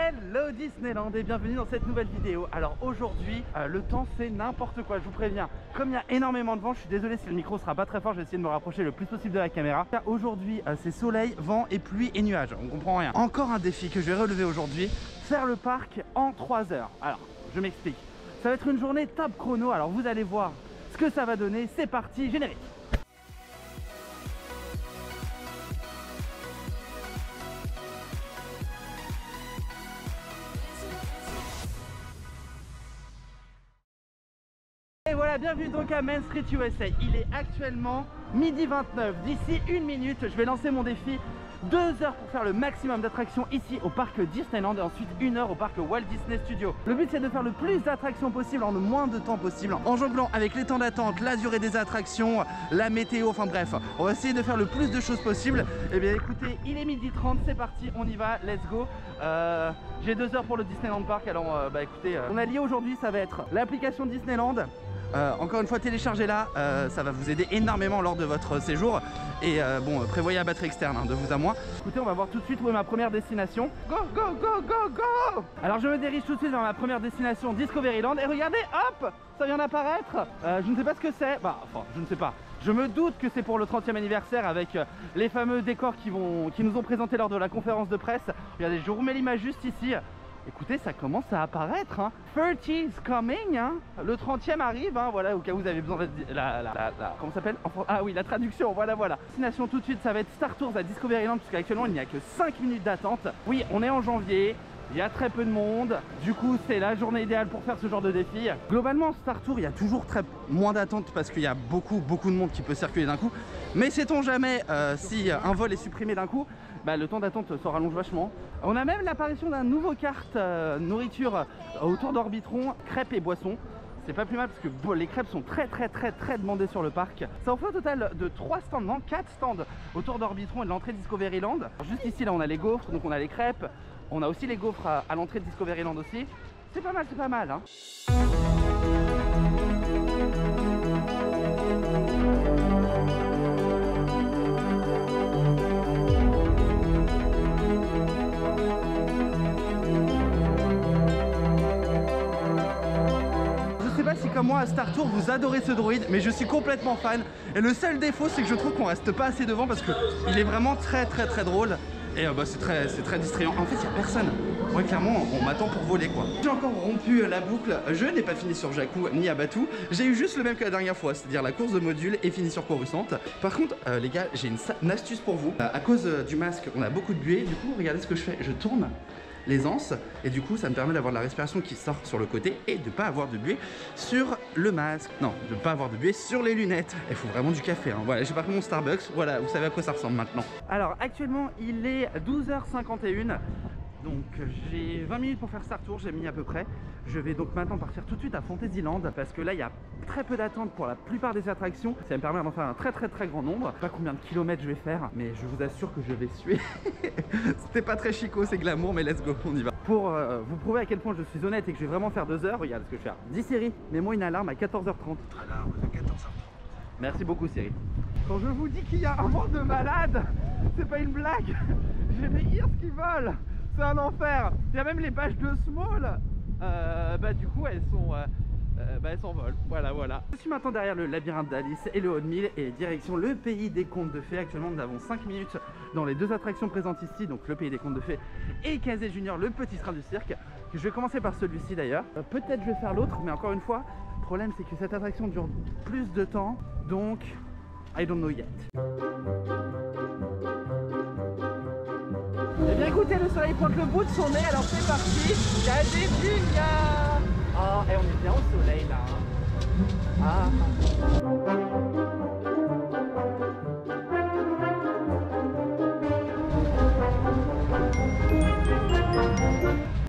Hello Disneyland et bienvenue dans cette nouvelle vidéo. Alors aujourd'hui, le temps c'est n'importe quoi, je vous préviens. Comme il y a énormément de vent, je suis désolé si le micro sera pas très fort, je vais essayer de me rapprocher le plus possible de la caméra. Aujourd'hui, c'est soleil, vent et pluie et nuages, on comprend rien. Encore un défi que je vais relever aujourd'hui, faire le parc en 3 heures. Alors, je m'explique. Ça va être une journée top chrono, alors vous allez voir ce que ça va donner. C'est parti, générique. Et voilà, bienvenue donc à Main Street USA. Il est actuellement midi 29. D'ici 1 minute, je vais lancer mon défi. 2 heures pour faire le maximum d'attractions ici au parc Disneyland et ensuite 1 heure au parc Walt Disney Studios. Le but c'est de faire le plus d'attractions possible en le moins de temps possible, en jonglant avec les temps d'attente, la durée des attractions, la météo, enfin bref. On va essayer de faire le plus de choses possible. Et bien écoutez, il est midi 30, c'est parti, on y va, let's go. J'ai 2 heures pour le Disneyland Park, alors écoutez, on a lié aujourd'hui, ça va être l'application Disneyland. Encore une fois, téléchargez-la, ça va vous aider énormément lors de votre séjour. Et bon, prévoyez la batterie externe de vous à moi. Écoutez, on va voir tout de suite où est ma première destination. Go, go, go, go, go! Alors je me dirige tout de suite vers ma première destination, Discoveryland. Et regardez, hop, ça vient d'apparaître. Je ne sais pas ce que c'est. Enfin, je ne sais pas. Je me doute que c'est pour le 30e anniversaire avec les fameux décors qui nous ont présentés lors de la conférence de presse. Regardez, je vous remets l'image juste ici. Écoutez, ça commence à apparaître, hein. 30's coming, hein. Le 30e arrive, hein. Voilà, au cas où vous avez besoin de comment ça s'appelle? Ah oui, la traduction, voilà. Destination tout de suite, ça va être Star Tours à Discoveryland, parce qu'actuellement il n'y a que 5 minutes d'attente. Oui, on est en janvier, il y a très peu de monde, du coup c'est la journée idéale pour faire ce genre de défi. Globalement, Star Tours, il y a toujours moins d'attente parce qu'il y a beaucoup de monde qui peut circuler d'un coup. Mais sait-on jamais si un vol est supprimé d'un coup, le temps d'attente se rallonge vachement. On a même l'apparition d'un nouveau kart nourriture autour d'Orbitron, crêpes et boissons. C'est pas plus mal parce que les crêpes sont très demandées sur le parc. Ça en fait au total de 3 stands, non 4 stands autour d'Orbitron et de l'entrée Discoveryland. Alors juste ici là on a les gaufres, donc on a les crêpes. On a aussi les gaufres à l'entrée de Discoveryland aussi. C'est pas mal hein. Si comme moi à Star Tours vous adorez ce droïde, mais je suis complètement fan. Et le seul défaut c'est que je trouve qu'on reste pas assez devant parce que il est vraiment très drôle. Et c'est très distrayant. En fait il n'y a personne. Ouais, clairement on m'attend pour voler quoi. J'ai encore rompu la boucle. Je n'ai pas fini sur Jakku ni à Batuu. J'ai eu juste le même que la dernière fois, c'est-à-dire la course de module et fini sur Coruscant. Par contre les gars, j'ai une astuce pour vous. À cause du masque on a beaucoup de buée. Du coup regardez ce que je fais, je tourne les anses et du coup ça me permet d'avoir de la respiration qui sort sur le côté et de pas avoir de buée sur le masque. Non, de pas avoir de buée sur les lunettes. Il faut vraiment du café hein. Voilà, j'ai pas pris mon Starbucks. Voilà, vous savez à quoi ça ressemble maintenant. Alors actuellement il est 12h51. Donc j'ai 20 minutes pour faire Star Tours, j'ai mis à peu près. Je vais donc maintenant partir tout de suite à Fantasyland parce que là il y a très peu d'attente pour la plupart des attractions. Ça me permet d'en faire un très grand nombre. Je sais pas combien de kilomètres je vais faire, mais je vous assure que je vais suer. C'était pas très chico, c'est glamour, mais let's go, on y va. Pour vous prouver à quel point je suis honnête et que je vais vraiment faire 2 heures, regarde ce que je vais faire. Dis Siri, mets-moi une alarme à 14h30. Alarme à 14h30. Merci beaucoup Siri. Quand je vous dis qu'il y a un vent de malade, c'est pas une blague. J'ai mes ears qui volent. C'est un enfer. Il y a même les bâches de Small. Du coup elles s'envolent. Voilà. Je suis maintenant derrière le labyrinthe d'Alice et le Haut de Mille et direction le pays des contes de fées. Actuellement nous avons 5 minutes dans les 2 attractions présentes ici, donc le pays des contes de fées et Kazé Junior, le petit train du cirque. Je vais commencer par celui-ci d'ailleurs. Peut-être je vais faire l'autre, mais encore une fois, le problème c'est que cette attraction dure plus de temps, donc I don't know yet. Eh bien écoutez, le soleil pointe le bout de son nez, alors c'est parti. Kazé Junior. Ah, et on est bien au soleil là hein.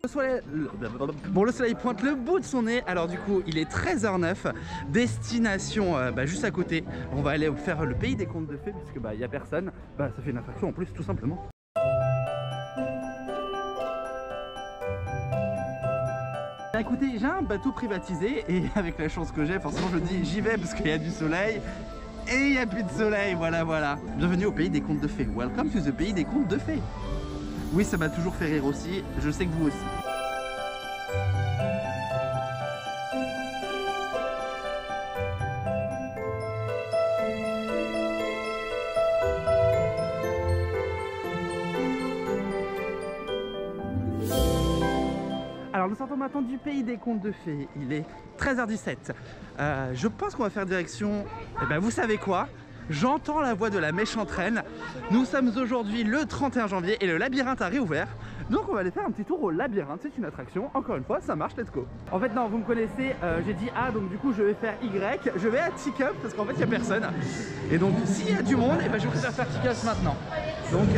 Le soleil pointe le bout de son nez. Alors du coup il est 13h09. Destination juste à côté. On va aller faire le pays des contes de fées puisque il n'y a personne. Ça fait une attraction en plus tout simplement. Écoutez, j'ai un bateau privatisé et avec la chance que j'ai, forcément je dis j'y vais parce qu'il y a du soleil et il n'y a plus de soleil, voilà. Bienvenue au pays des contes de fées. Welcome to the pays des contes de fées. Oui, ça m'a toujours fait rire aussi, je sais que vous aussi. Alors nous sortons maintenant du pays des contes de fées, il est 13h17. Je pense qu'on va faire direction, eh ben, vous savez quoi? J'entends la voix de la méchante reine. Nous sommes aujourd'hui le 31 janvier et le labyrinthe a réouvert. Donc on va aller faire un petit tour au labyrinthe, c'est une attraction, encore une fois ça marche, let's go. En fait non, vous me connaissez, j'ai dit A, donc du coup je vais faire Y, je vais à Teacup parce qu'en fait il n'y a personne. Et donc s'il y a du monde, eh ben, je préfère faire Teacup maintenant. Donc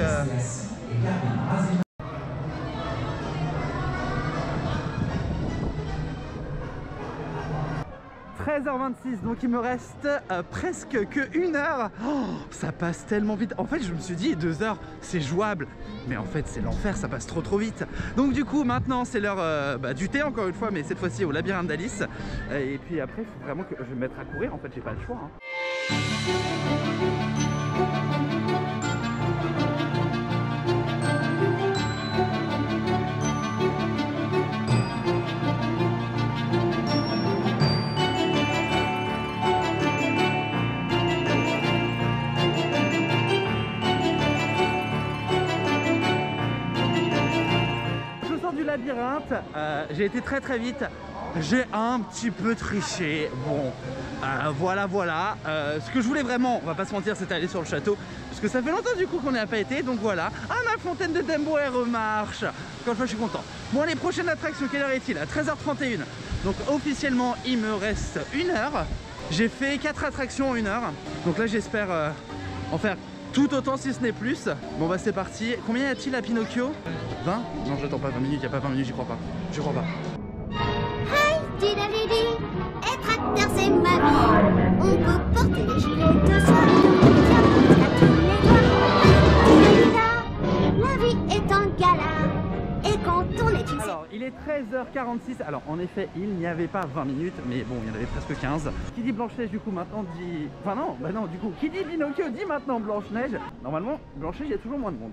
13h26, donc il me reste presque que 1 heure. Oh, ça passe tellement vite. En fait, je me suis dit 2 heures, c'est jouable. Mais en fait, c'est l'enfer, ça passe trop vite. Donc du coup, maintenant, c'est l'heure du thé, encore une fois, mais cette fois-ci au labyrinthe d'Alice. Et puis après, il faut vraiment que je vais me mettre à courir. En fait, j'ai pas le choix. Hein. Labyrinthe, j'ai été très vite, j'ai un petit peu triché, bon voilà, ce que je voulais vraiment, on va pas se mentir, c'était aller sur le château, parce que ça fait longtemps du coup qu'on n'y a pas été, donc voilà. Ah, ma fontaine de Dembo elle remarche, quand je suis content. Bon, les prochaines attractions, quelle heure est-il? À 13h31, donc officiellement il me reste 1 heure, j'ai fait 4 attractions en 1 heure, donc là j'espère en faire tout autant si ce n'est plus. Bon bah c'est parti. Combien y a-t-il à Pinocchio? 20? Non, j'attends pas 20 minutes, il n'y a pas 20 minutes, j'y crois pas. Je crois pas. Hey, didalidi, être acteur c'est ma vie. On peut porter des gilets de soie, à tous les doigts. La vie est un gala, et quand on est une... Alors, il est 13h46, alors en effet, il n'y avait pas 20 minutes, mais bon, il y en avait presque 15. Qui dit Blanche-Neige, du coup, maintenant dit... Enfin non, bah non, du coup, qui dit Pinocchio dit maintenant Blanche-Neige. Normalement, Blanche-Neige, il y a toujours moins de monde.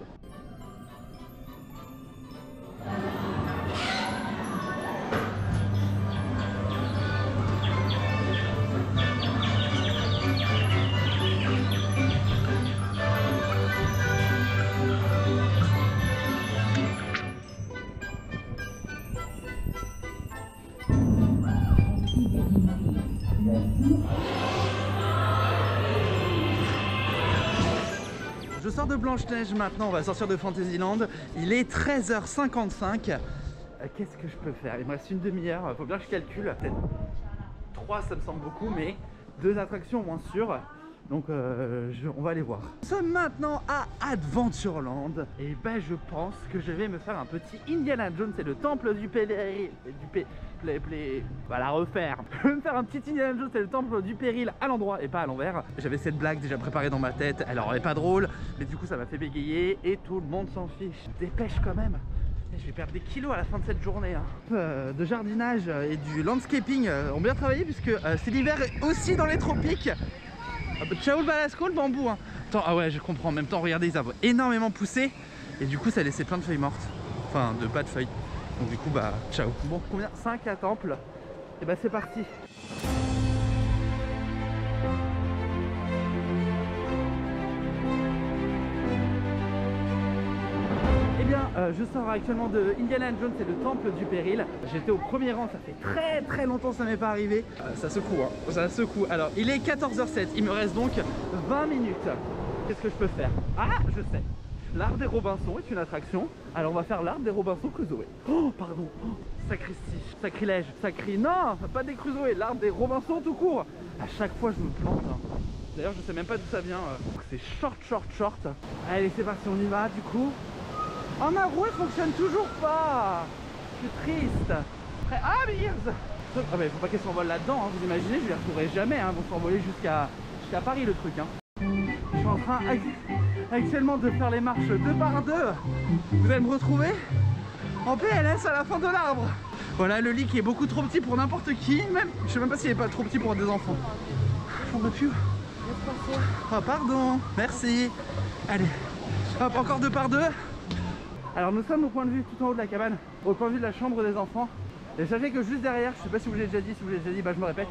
Je sors de Blanche-Neige maintenant, on va sortir de Fantasyland. Il est 13h55. Qu'est-ce que je peux faire? Il me reste une demi-heure, faut bien que je calcule. Peut-être 3 ça me semble beaucoup, mais 2 attractions moins sûres. Donc on va aller voir. Nous sommes maintenant à Adventureland. Et ben je pense que je vais me faire un petit Indiana Jones, c'est le temple du péril. On va la refaire. Je vais me faire un petit Indiana Jones, c'est le temple du péril à l'endroit et pas à l'envers. J'avais cette blague déjà préparée dans ma tête, elle aurait pas drôle, mais du coup ça m'a fait bégayer et tout le monde s'en fiche. Dépêche quand même. Je vais perdre des kilos à la fin de cette journée. Hein. De jardinage et du landscaping ont bien travaillé puisque c'est l'hiver aussi dans les tropiques. Ciao le balasco, le bambou. Hein. Attends, ah ouais, je comprends. En même temps, regardez, ils ont énormément poussé et du coup, ça a laissé plein de feuilles mortes. Enfin, de pas de feuilles. Donc du coup, bah, ciao. Bon, combien? 5 à temple. Et bah, c'est parti. Je sors actuellement de Indiana Jones et le temple du péril. J'étais au premier rang, ça fait très longtemps que ça m'est pas arrivé. Ça secoue, hein, ça secoue. Alors, il est 14h07, il me reste donc 20 minutes. Qu'est-ce que je peux faire? Ah, je sais. L'arbre des Robinson est une attraction. Alors, on va faire l'arbre des Robinson Crusoe. Oh, pardon. Oh, sacristi, sacrilège, non, pas des Crusoe, l'arbre des Robinson tout court. À chaque fois, je me plante. Hein. D'ailleurs, je sais même pas d'où ça vient. C'est short. Allez, c'est parti, on y va du coup. Oh, ma roue elle fonctionne toujours pas. Je suis triste. Ah, mais ah bah, il faut pas qu'elle s'envole là-dedans, hein. Vous imaginez, je les retrouverai jamais, hein. Ils vont s'envoler jusqu'à Paris le truc, hein. Je suis en train actuellement de faire les marches 2 par 2. Vous allez me retrouver en PLS à la fin de l'arbre. Voilà le lit qui est beaucoup trop petit pour n'importe qui, même. Je sais même pas s'il est pas trop petit pour des enfants. J'en peux plus. Oh, pardon, merci. Allez, hop, encore 2 par 2. Alors nous sommes au point de vue tout en haut de la cabane, au point de vue de la chambre des enfants. Et sachez que juste derrière, je sais pas si vous l'avez déjà dit, si vous l'avez déjà dit, bah je me répète.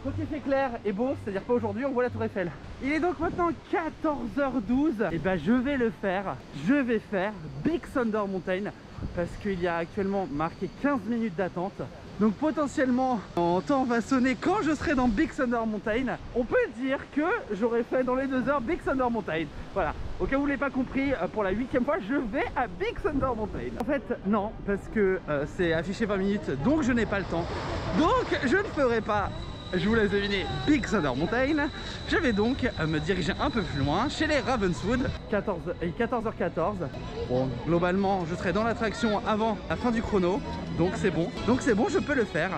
Quand il fait clair et beau, c'est-à-dire pas aujourd'hui, on voit la tour Eiffel. Il est donc maintenant 14h12 et bah je vais le faire. Je vais faire Big Thunder Mountain parce qu'il y a actuellement marqué 15 minutes d'attente. Donc potentiellement, en temps va sonner quand je serai dans Big Thunder Mountain. On peut dire que j'aurais fait dans les 2 heures Big Thunder Mountain. Voilà, au cas où vous ne l'avez pas compris, pour la 8e fois, je vais à Big Thunder Mountain. En fait, non, parce que c'est affiché 20 minutes, donc je n'ai pas le temps. Donc je ne ferai pas, je vous laisse deviner, Big Thunder Mountain. Je vais donc me diriger un peu plus loin, chez les Ravenswood. 14h14. Bon, globalement, je serai dans l'attraction avant la fin du chrono. Donc c'est bon. Donc c'est bon, je peux le faire.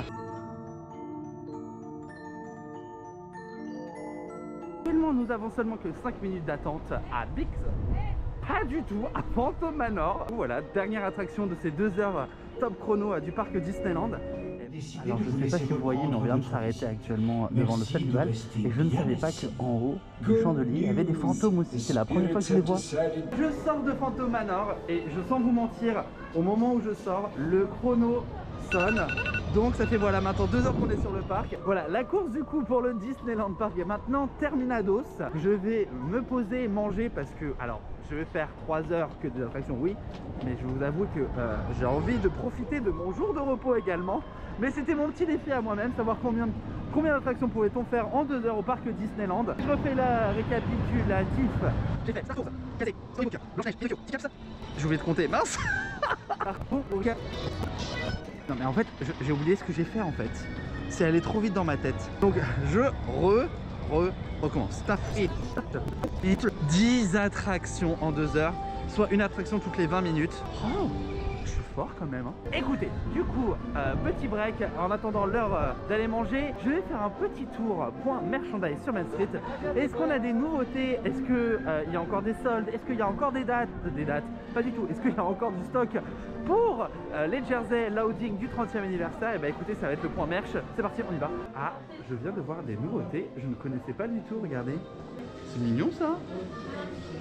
Actuellement, nous avons seulement que 5 minutes d'attente à Big. Pas du tout, à Phantom Manor. Voilà, dernière attraction de ces 2 heures top chrono du parc Disneyland. Alors je ne sais pas si vous voyez, mais on vient de s'arrêter actuellement devant le festival et je ne savais pas qu'en haut du chandelier il y avait des fantômes aussi. C'est la première fois que je les vois. Je sors de Phantom Manor et je sens vous mentir, au moment où je sors, le chrono sonne. Donc ça fait voilà maintenant 2 heures qu'on est sur le parc. Voilà, la course du coup pour le Disneyland Park est maintenant terminados. Je vais me poser et manger parce que, alors je vais faire 3 heures que des attractions, oui, mais je vous avoue que j'ai envie de profiter de mon jour de repos également. Mais c'était mon petit défi à moi-même, savoir combien d'attractions pouvait-on faire en 2 heures au parc Disneyland. Je refais la récapitulatif. J'ai fait Star Tours, Casé, Storybook, Blanche-Neige, Pinocchio, Ticaps. Je voulais te compter, mince. Non mais en fait, j'ai oublié ce que j'ai fait en fait. C'est allé trop vite dans ma tête. Donc je recommence. 10 attractions en 2 heures, soit une attraction toutes les 20 minutes. Oh, je suis fort quand même. Hein. Écoutez, du coup, petit break. En attendant l'heure d'aller manger, je vais faire un petit tour point merchandise sur Main Street. Est-ce qu'on a des nouveautés? Est-ce qu'il y a encore des soldes? Est-ce qu'il y a encore des dates? Pas du tout. Est-ce qu'il y a encore du stock pour les jerseys loading du 30e anniversaire? Et bah écoutez, ça va être le point merch. C'est parti, on y va. Ah, je viens de voir des nouveautés. Je ne connaissais pas du tout, regardez. C'est mignon ça.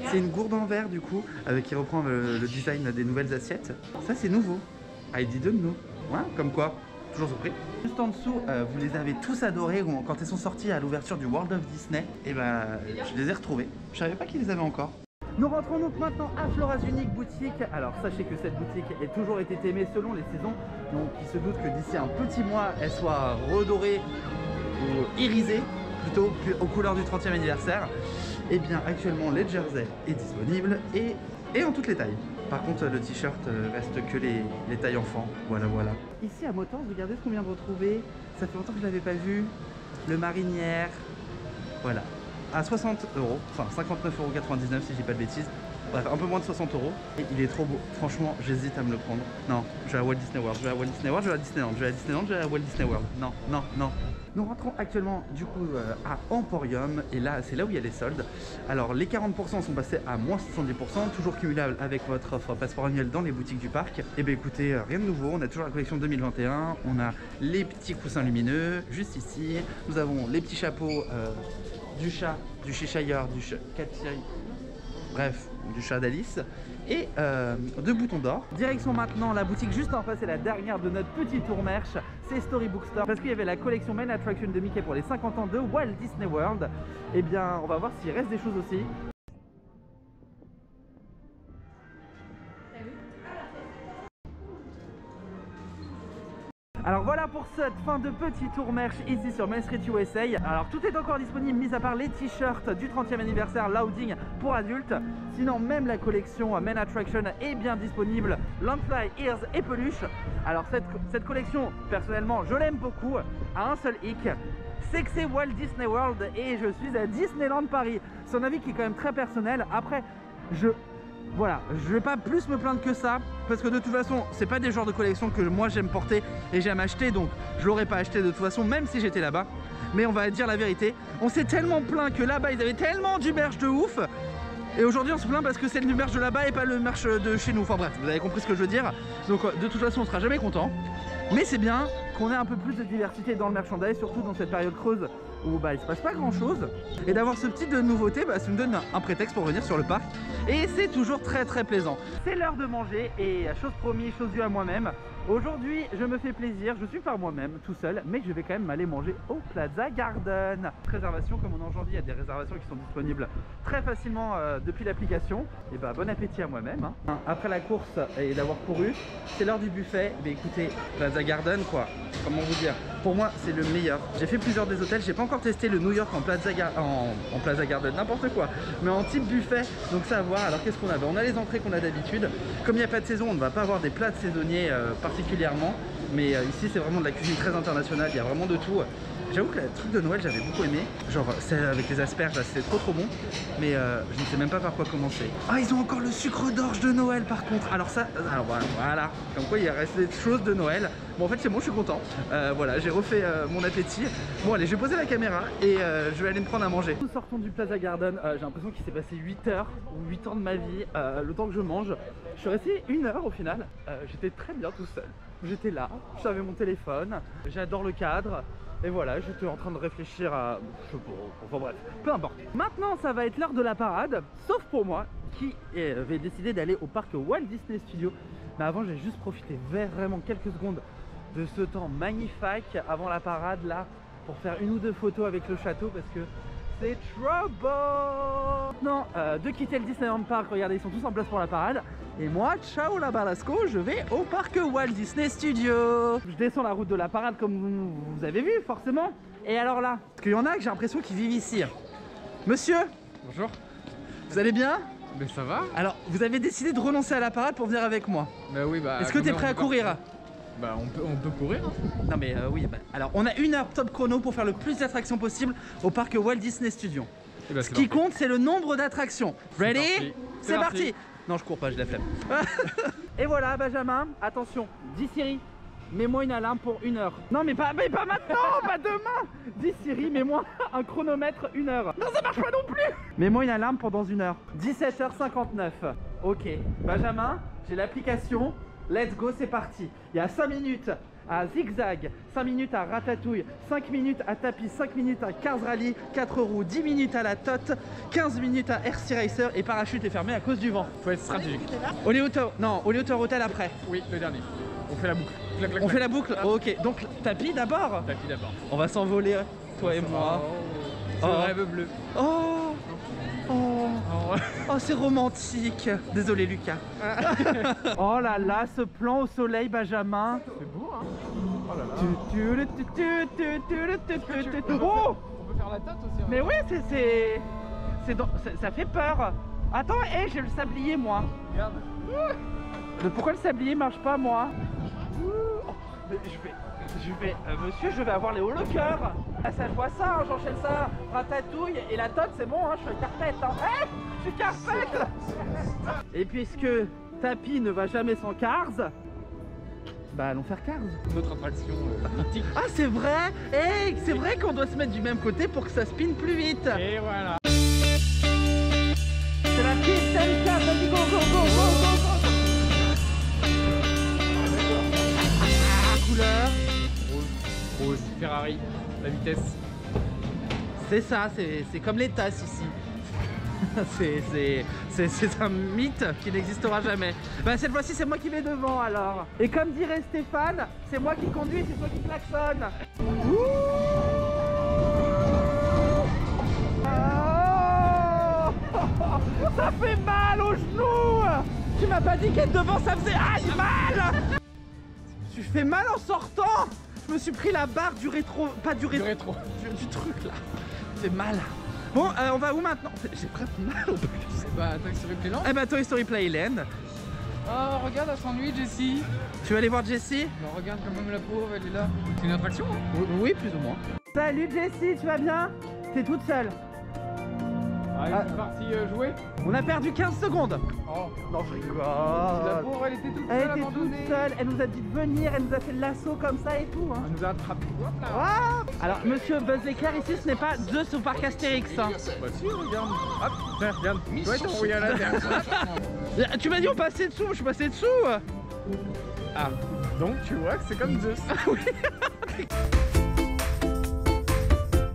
C'est une gourde en verre du coup, qui reprend le design des nouvelles assiettes. Ça c'est nouveau. I didn't know. Ouais, comme quoi, toujours surpris. Juste en dessous, vous les avez tous adorés quand ils sont sortis à l'ouverture du World of Disney. Et ben, je les ai retrouvés. Je savais pas qu'ils les avaient encore. Nous rentrons donc maintenant à Flora's Unique Boutique. Alors sachez que cette boutique a toujours été aimée selon les saisons. Donc il se doute que d'ici un petit mois, elle soit redorée ou irisée plutôt aux couleurs du 30e anniversaire. Et bien actuellement les jerseys est disponible et en toutes les tailles. Par contre le t-shirt reste que les tailles enfants. Voilà. Ici à Motors, regardez ce qu'on vient de retrouver. Ça fait longtemps que je l'avais pas vu. Le marinière. Voilà. À 60 €, enfin 59,99 € si je dis pas de bêtises. Bref, un peu moins de 60 €. Et il est trop beau. Franchement, j'hésite à me le prendre. Non, je vais à Walt Disney World, je vais à Walt Disney World, je vais à Disneyland, je vais à Disneyland, je vais à Walt Disney World. Non. Nous rentrons actuellement du coup à Emporium et là c'est là où il y a les soldes. Alors les 40% sont passés à moins 70%, toujours cumulable avec votre offre passeport annuel dans les boutiques du parc. Et bien écoutez, rien de nouveau, on a toujours la collection 2021, on a les petits coussins lumineux juste ici, nous avons les petits chapeaux du chat, du Cheshire, du chat bref, du chat d'Alice et deux boutons d'or. Direction maintenant la boutique juste en face, c'est la dernière de notre petit tour merch, c'est Storybook Store parce qu'il y avait la collection Main Attraction de Mickey pour les 50 ans de Walt Disney World. Et bien on va voir s'il reste des choses aussi. Alors voilà pour cette fin de petit tour merch ici sur Main Street USA. Alors tout est encore disponible mis à part les t-shirts du 30e anniversaire loading pour adultes. Sinon même la collection Main Attraction est bien disponible, Landfly, Ears et Peluche. Alors cette collection personnellement je l'aime beaucoup, à un seul hic, c'est que c'est Walt Disney World et je suis à Disneyland Paris. C'est un avis qui est quand même très personnel. Après voilà, je vais pas plus me plaindre que ça parce que de toute façon c'est pas des genres de collection que moi j'aime porter et j'aime acheter, donc je l'aurais pas acheté de toute façon même si j'étais là-bas. Mais on va dire la vérité, on s'est tellement plaint que là-bas ils avaient tellement du merch de ouf et aujourd'hui on se plaint parce que c'est le merch de là-bas et pas le merch de chez nous. Enfin bref, vous avez compris ce que je veux dire. Donc de toute façon on sera jamais content, mais c'est bien qu'on ait un peu plus de diversité dans le merchandise, surtout dans cette période creuse où bah, il se passe pas grand chose. Et d'avoir ce petit de nouveauté, bah, ça me donne un prétexte pour venir sur le parc. Et c'est toujours très plaisant. C'est l'heure de manger et chose promise, chose due à moi-même. Aujourd'hui, je me fais plaisir, je suis par moi-même, tout seul, mais je vais quand même aller manger au Plaza Garden. Réservation, comme on en janvier, il y a des réservations qui sont disponibles très facilement depuis l'application. Et bah bon appétit à moi-même. Hein. Après la course et d'avoir couru, c'est l'heure du buffet. Mais écoutez, Plaza Garden quoi, comment vous dire, pour moi c'est le meilleur. J'ai fait plusieurs des hôtels, j'ai pas encore testé le New York en Plaza Garden, n'importe quoi, mais en type buffet, donc ça à voir. Alors qu'est-ce qu'on a? On a les entrées qu'on a d'habitude. Comme il n'y a pas de saison, on ne va pas avoir des plats de saisonniers particulièrement, mais ici c'est vraiment de la cuisine très internationale, il y a vraiment de tout. J'avoue que le truc de Noël j'avais beaucoup aimé, genre celle avec les asperges là, c'était trop bon, mais je ne sais même pas par quoi commencer. Ah, ils ont encore le sucre d'orge de Noël par contre, alors ça, alors voilà, comme quoi il reste des choses de Noël. Bon en fait c'est bon, je suis content, voilà, j'ai refait mon appétit. Bon allez, je vais poser la caméra et je vais aller me prendre à manger. Nous sortons du Plaza Garden, j'ai l'impression qu'il s'est passé 8 heures ou 8 ans de ma vie, le temps que je mange. Je suis resté 1 heure au final, j'étais très bien tout seul. J'étais là, j'avais mon téléphone, j'adore le cadre. Et voilà, j'étais en train de réfléchir à... je sais pas, enfin bref, peu importe. Maintenant, ça va être l'heure de la parade, sauf pour moi, qui vais décider d'aller au parc Walt Disney Studios. Mais avant, j'ai juste profité vraiment quelques secondes de ce temps magnifique avant la parade, là, pour faire 1 ou 2 photos avec le château, parce que c'est trop beau. Maintenant, de quitter le Disneyland Park, regardez, ils sont tous en place pour la parade. Et moi, ciao la Balasco, je vais au parc Walt Disney Studios. Je descends la route de la parade comme vous avez vu forcément. Et alors là, parce qu'il y en a que j'ai l'impression qu'ils vivent ici. Monsieur. Bonjour. Vous allez bien? Ben ça va. Alors, vous avez décidé de renoncer à la parade pour venir avec moi. Bah oui, bah... Est-ce que tu es prêt à courir? Bah on peut courir. Non mais oui, bah, alors on a 1 heure top chrono pour faire le plus d'attractions possible au parc Walt Disney Studios. Bah, ce qui compte, c'est le nombre d'attractions. Ready? C'est parti. Non, je cours pas, j'ai la flemme. Et voilà, Benjamin, attention, dis Siri, mets-moi une alarme pour 1 heure. Non, mais pas maintenant, pas demain. Dis Siri, mets-moi un chronomètre 1 heure. Non, ça marche pas non plus. Mets-moi une alarme pendant 1 heure. 17h59. Ok, Benjamin, j'ai l'application. Let's go, c'est parti. Il y a 5 minutes à Zigzag, 5 minutes à Ratatouille, 5 minutes à Tapis, 5 minutes à Cars Rally, 4 roues, 10 minutes à la Tote, 15 minutes à RC Racer et parachute est fermé à cause du vent. Faut être stratégique. Hollywood Hotel après. Oui, le dernier. On fait la boucle. Clac, clac, On clac. fait la boucle. Ok, donc Tapis d'abord. Tapis d'abord. On va s'envoler, toi et moi. C'est le rêve bleu. Oh, c'est romantique. Désolé Lucas. Oh là là, ce plan au soleil, Benjamin. C'est beau hein. Oh là là. Oh, On peut faire la tête aussi. Hein. mais oui, ça fait peur. Attends, j'ai le sablier moi. Regarde. Mais pourquoi le sablier marche pas moi? Mais monsieur, je vais avoir les hauts le cœur. Ah, ça, je vois ça, hein, j'enchaîne ça, Ratatouille et la Tote, c'est bon, hein, je suis carpette. Hein. Je suis carpette. Et puisque Tapis ne va jamais sans Cars, bah allons faire Cars. Notre attraction mythique. Ah c'est vrai. C'est vrai qu'on doit se mettre du même côté pour que ça spinne plus vite. Et voilà. C'est la piste, Lucas, vas-y, go. Couleur. Rose, Ferrari, la vitesse. C'est ça, c'est comme les tasses ici. C'est un mythe qui n'existera jamais. Bah cette fois-ci c'est moi qui vais devant alors. Et comme dirait Stéphane, c'est moi qui conduis, c'est toi qui klaxonne. Oh, ça fait mal aux genoux. Tu m'as pas dit qu'être devant ça faisait mal. Je fais mal en sortant. Je me suis pris la barre du rétro, pas du rétro, du truc là. C'est mal. Bon, on va où maintenant? J'ai presque mal au bus. Bah, Toy Story Playland. Eh bah, Toy Story Playland. Oh, regarde, elle s'ennuie, Jessie. Tu vas aller voir Jessie? Bah, regarde quand même la pauvre, elle est là. C'est une attraction hein. Oui, plus ou moins. Salut Jessie, tu vas bien? T'es toute seule. Ah, elle est partie jouer. On a perdu 15 secondes. Oh, non, je rigole. la pauvre, elle était toute seule. Elle était abandonnée. toute seule, elle nous a dit de venir, elle nous a fait le lasso comme ça et tout. Hein. Elle nous a attrapé. Hop là. Ah, alors, monsieur Buzz l'éclair, ici, ce n'est pas deux au parc Astérix. Hein. Bah, si, regarde. Hop, tiens, regarde. Toi, t'es envoyé à la terre. Tu m'as dit on passait dessous, je suis passé dessous. Ah, donc tu vois que c'est comme Zeus. Oui.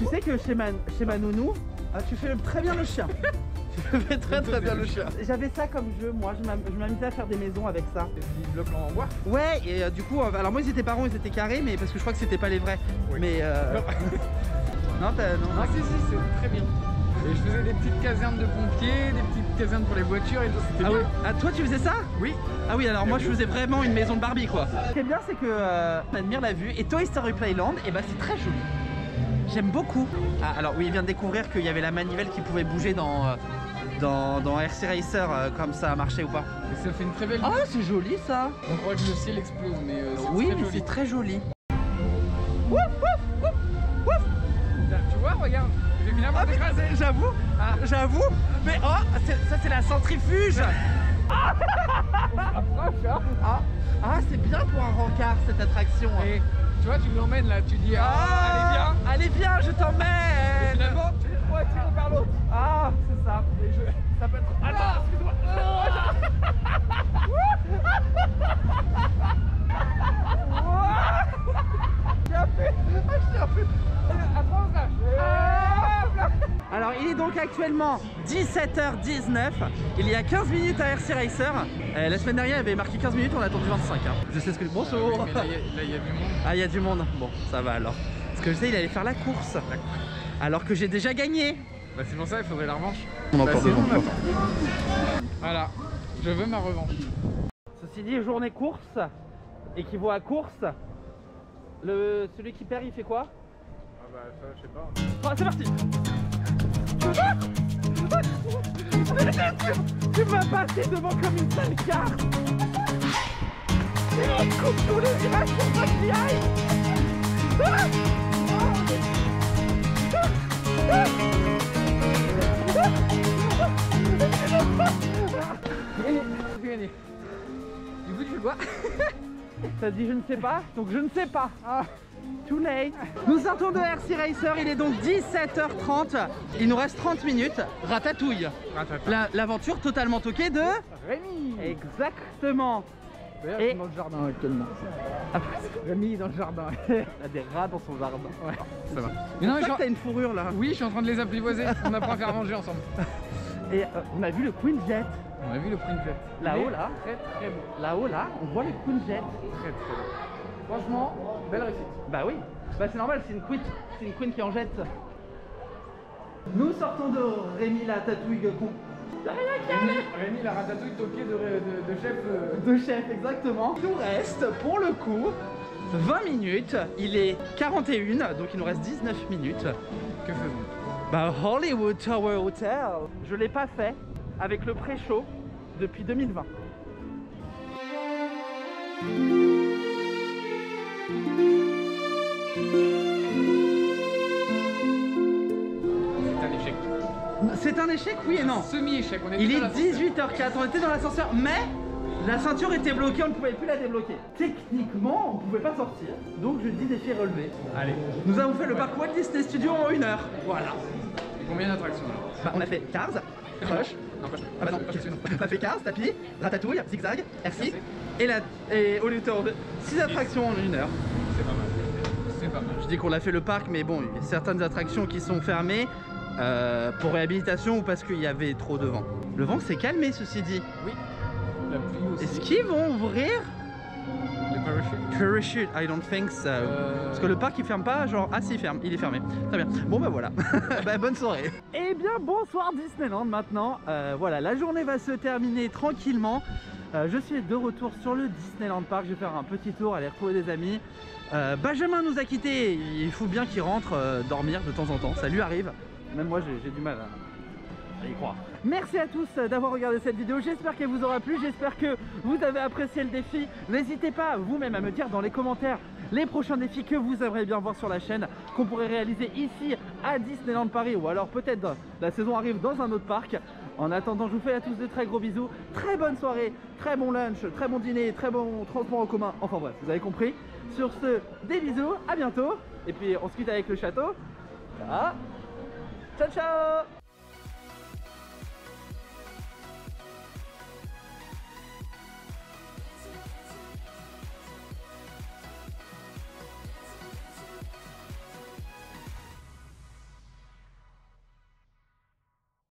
sais que chez ma nounou, tu fais très bien le chien. Tu fais très bien le chien. J'avais ça comme jeu, moi, je m'amusais à faire des maisons avec ça. Des petits blocs en bois. Ouais, et du coup, alors moi ils étaient pas ronds, ils étaient carrés, mais parce que je crois que c'était pas les vrais. Oui. Mais non, Ah si, c'est très bien. Et je faisais des petites casernes de pompiers, des petites casernes pour les voitures et tout. C'était Ah bien. oui. Ah toi tu faisais ça? Oui. Ah oui, alors moi je faisais vraiment une maison de Barbie quoi. Ce qui est bien c'est que on admire la vue et Toy Story Playland, et bah c'est très joli. J'aime beaucoup. Ah alors oui, il vient de découvrir qu'il y avait la manivelle qui pouvait bouger dans RC Racer, comme ça a marché ou pas. Et ça fait une très belle vue. Ah c'est joli ça. On croit que le ciel explose, mais c'est Oui, très mais joli. c'est très joli. Là, tu vois, regarde, j'ai finalement décrasé. J'avoue, Ah. j'avoue. Mais oh, ça c'est la centrifuge. Approche, hein. Ah c'est bien pour un rencard cette attraction. Et tu vois, tu me l'emmènes là, tu dis Allez viens, je Et t'emmène. finalement, tu es tiré par l'autre. Ah, c'est ça. Et ça peut être... Attends, excuse-moi. Alors, il est donc actuellement 17h19. Il y a 15 minutes à RC Racer. La semaine dernière, il avait marqué 15 minutes, on a attendu 25. Hein. Je sais ce que... Bonjour. Oui, mais là, il y a du monde. Ah, il y a du monde. Bon, ça va alors. Parce que je sais, il allait faire la course. Alors que j'ai déjà gagné. Bah, c'est pour ça, il faudrait la revanche. On Bah, c'est bon, on attend. Voilà, je veux ma revanche. Ceci dit, journée course équivaut à course. Celui qui perd, il fait quoi? Ah bah ça, je sais pas. Oh, c'est parti. Tu m'as passé devant comme une sale carte. Et on coupe tous les virages pour pas qu'il y aille. J'ai gagné. Du coup, tu fais quoi? T'as dit je ne sais pas, donc je ne sais pas. Too late. Nous sortons de RC Racer, il est donc 17h30. Il nous reste 30 minutes. Ratatouille. L'aventure totalement toquée de Rémi. Exactement. D'ailleurs, Et- je suis dans le jardin actuellement. Rémi est dans le jardin. Il a des rats dans son jardin. Ouais, ça va. Mais Mais non, non, mais que t'as une fourrure là. oui, je suis en train de les apprivoiser. On apprend à faire manger ensemble. Et on a vu le Queen Jet. On a vu le Queen Jet. Là-haut, Il est là. Très très beau. Là-haut là, on voit le Queen Jet. Très très beau. Franchement, belle réussite. Bah oui, bah c'est normal, c'est une queen qui en jette. Nous sortons de Rémi la tatouille con. Rémi, la ratatouille toquée de chef. De chef, exactement. Il nous reste pour le coup 20 minutes. Il est 41, donc il nous reste 19 minutes. Que faisons-nous? Bah Hollywood Tower Hotel. Je l'ai pas fait avec le pré-show depuis 2020. C'est un échec. C'est un échec, oui et non. Semi-échec. On Il dans est l'ascenseur. 18h04, on était dans l'ascenseur, mais la ceinture était bloquée, on ne pouvait plus la débloquer. Techniquement, on ne pouvait pas sortir, donc je dis défi relevé. Allez. Nous avons fait le parc Walt Disney Studio en 1 heure. Voilà. Et combien d'attractions là? Bah, on a fait Cars, Crush, Non, pas ah bah non, on a fait Cars, Tapis, Ratatouille, Zigzag, RC et Hollywood Tower. 6 attractions en 1 heure. C'est pas mal. C'est pas mal. Je dis qu'on a fait le parc, mais bon, il y a certaines attractions qui sont fermées pour réhabilitation ou parce qu'il y avait trop de vent. Le vent s'est calmé, ceci dit. Oui. La pluie aussi. Est-ce qu'ils vont ouvrir Les parachutes. Parachute? I don't think so. Parce que le parc il ferme pas, genre ah si il ferme, il est fermé. Très bien. Bon bah voilà. Bah, bonne soirée. Eh bien bonsoir Disneyland maintenant. Voilà, la journée va se terminer tranquillement. Je suis de retour sur le Disneyland Park. Je vais faire un petit tour, aller retrouver des amis. Benjamin nous a quittés. Il faut bien qu'il rentre dormir de temps en temps. Ça lui arrive. Même moi j'ai du mal à y croire. Merci à tous d'avoir regardé cette vidéo, j'espère qu'elle vous aura plu, j'espère que vous avez apprécié le défi. N'hésitez pas vous-même à me dire dans les commentaires les prochains défis que vous aimeriez bien voir sur la chaîne, qu'on pourrait réaliser ici à Disneyland Paris, ou alors peut-être la saison arrive dans un autre parc. En attendant, je vous fais à tous de très gros bisous, très bonne soirée, très bon lunch, très bon dîner, très bon transport en commun, enfin bref, vous avez compris. Sur ce, des bisous, à bientôt, et puis on se quitte avec le château. Là. Ciao ciao.